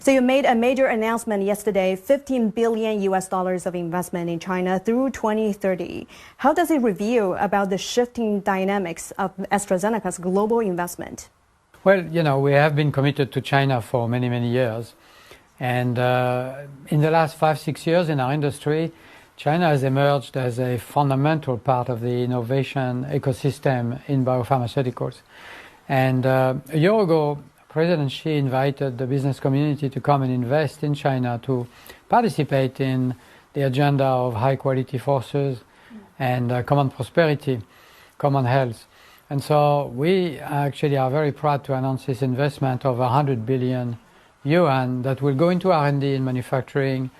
So you made a major announcement yesterday, $15 billion of investment in China through 2030. How does it reveal about the shifting dynamics of AstraZeneca's global investment? Well, we have been committed to China for many, many years. And in the last 5-6 years in our industry, China has emerged as a fundamental part of the innovation ecosystem in biopharmaceuticals. And a year ago, President Xi invited the business community to come and invest in China to participate in the agenda of high-quality forces and common prosperity, common health. And so we actually are very proud to announce this investment of 100 billion yuan that will go into R&D and manufacturing.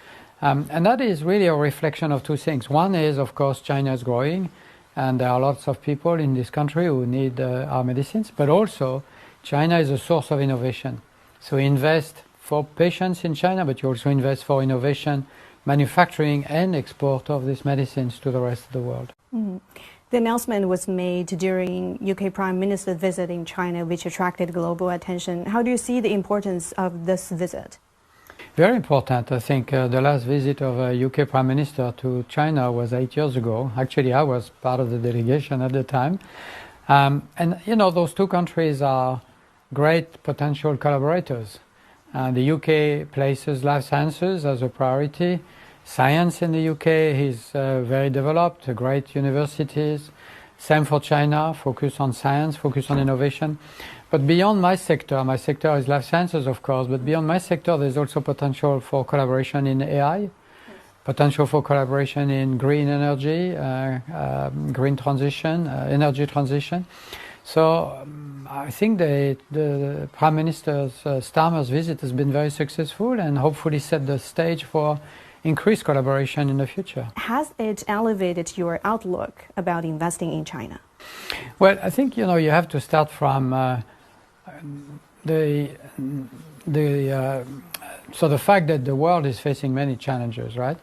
And that is really a reflection of two things. One is, of course, China is growing, and there are lots of people in this country who need our medicines, but also China is a source of innovation. So we invest for patients in China, but you also invest for innovation, manufacturing and export of these medicines to the rest of the world. Mm-hmm. The announcement was made during UK Prime Minister visit in China, which attracted global attention. How do you see the importance of this visit? Very important. I think the last visit of a UK Prime Minister to China was 8 years ago. Actually, I was part of the delegation at the time. And those two countries are great potential collaborators. The UK places life sciences as a priority. Science in the UK is very developed, great universities. Same for China, focus on science, focus on innovation. But beyond my sector is life sciences, of course, but beyond my sector, there's also potential for collaboration in AI, potential for collaboration in green energy, green transition, energy transition. So I think the Prime Minister Starmer's visit has been very successful and hopefully set the stage for increased collaboration in the future. Has it elevated your outlook about investing in China? Well, I think you have to start from the fact that the world is facing many challenges, right?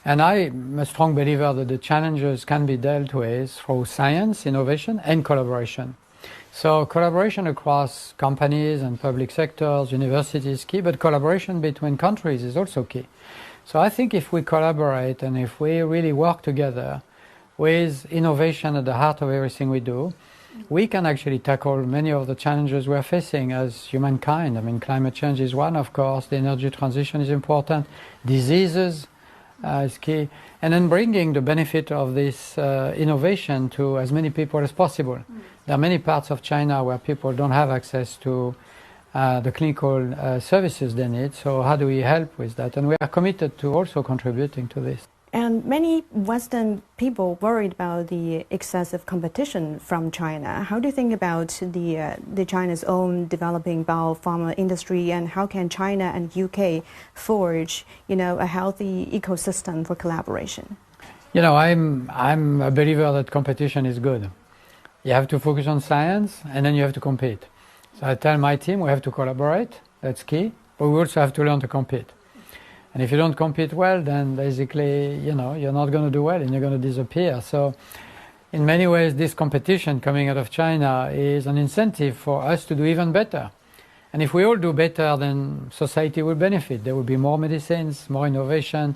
And I'm a strong believer that the challenges can be dealt with through science, innovation, and collaboration. So collaboration across companies and public sectors, universities is key, but collaboration between countries is also key. So I think if we collaborate and if we really work together with innovation at the heart of everything we do, we can actually tackle many of the challenges we're facing as humankind. I mean, climate change is one, of course, the energy transition is important, diseases is key, and then bringing the benefit of this innovation to as many people as possible. There are many parts of China where people don't have access to the clinical services they need, so how do we help with that? And we are committed to also contributing to this. And many Western people worried about the excessive competition from China. How do you think about the China's own developing biopharma industry, and how can China and UK forge, a healthy ecosystem for collaboration? I'm a believer that competition is good. You have to focus on science, and then you have to compete. So I tell my team we have to collaborate. That's key, but we also have to learn to compete. And if you don't compete well, then basically, you're not going to do well and you're going to disappear. So in many ways, this competition coming out of China is an incentive for us to do even better. And if we all do better, then society will benefit. There will be more medicines, more innovation.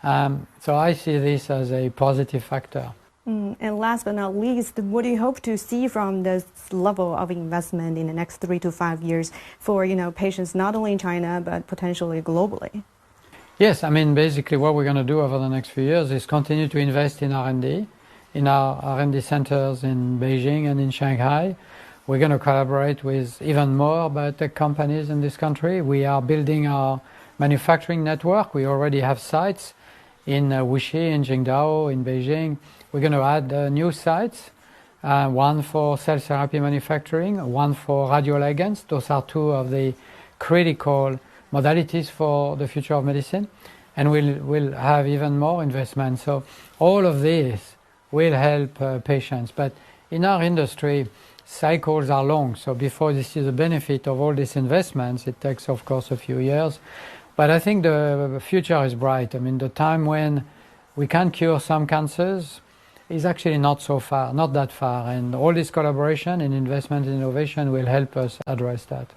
So I see this as a positive factor. And last but not least, what do you hope to see from this level of investment in the next 3 to 5 years for, patients not only in China, but potentially globally? Yes, I mean, basically what we're going to do over the next few years is continue to invest in R&D, in our R&D centers in Beijing and in Shanghai. We're going to collaborate with even more biotech companies in this country. We are building our manufacturing network. We already have sites in Wuxi, in Qingdao, in Beijing. We're going to add new sites, one for cell therapy manufacturing, one for radioligands. Those are two of the critical modalities for the future of medicine, and we'll have even more investment. So all of this will help patients. But in our industry, cycles are long. So before you see the benefit of all these investments, it takes, of course, a few years. But I think the future is bright. I mean, the time when we can cure some cancers is actually not that far. And all this collaboration and investment in innovation will help us address that.